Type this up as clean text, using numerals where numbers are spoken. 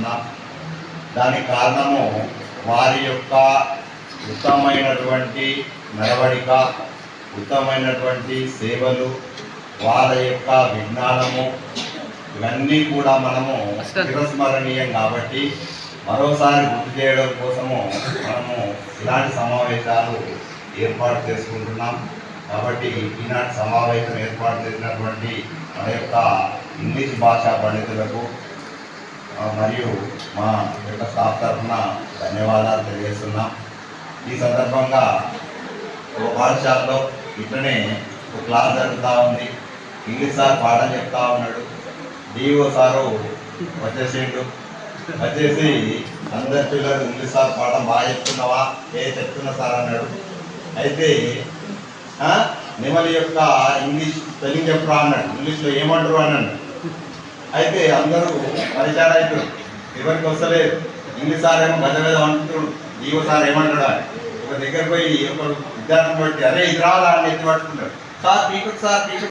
తెలియజేస్తున్నాం. దానికి కారణము వారి యొక్క ఉత్తమమైనటువంటి నడవడిక, ఉత్తమమైనటువంటి సేవలు, వాళ్ళ యొక్క విజ్ఞానము, ఇవన్నీ కూడా మనము చిరస్మరణీయం. కాబట్టి మరోసారి గుర్తు చేయడం కోసము మనము ఇలాంటి సమావేశాలు ఏర్పాటు చేసుకుంటున్నాం. కాబట్టి ఈనాటి సమావేశం ఏర్పాటు చేసినటువంటి మన యొక్క ఇంగ్లీష్ భాషా పండితులకు మరియు మా యొక్క స్టాఫ్ తరఫున ధన్యవాదాలు తెలియజేస్తున్నాం. ఈ సందర్భంగా ఒక పాఠశాలలో ఇట్లనే ఒక క్లాస్ జరుగుతూ ఉంది. ఇంగ్లీష్ సార్ పాఠం చెప్తా ఉన్నాడు. డిఓ సారు వచ్చేసిండు. వచ్చేసి అందరి పిల్లలు ఇంగ్లీష్ సార్ పాఠం బాగా చెప్తున్నావా? చెప్తున్నా సార్ అన్నాడు. అయితే నెమలి యొక్క ఇంగ్లీష్ స్పెల్లింగ్ చెప్పరా అన్నాడు. ఇంగ్లీష్లో ఏమంటారు అన్నాడు. అయితే అందరూ పరిచయం అవుతారు, ఎవరికి వస్తలేదు. ఇంగ్లీష్ సార్ ఏమో గద మీద అంటున్నాడు, ఈవో సార్ ఏమంటాడు అని ఒక దగ్గర పోయి ఒక విద్యార్థిని బట్టి అరే ఇది రావాలా అని ఎత్తి పట్టుకుంటాడు. సార్ పీకు సార్ పీకు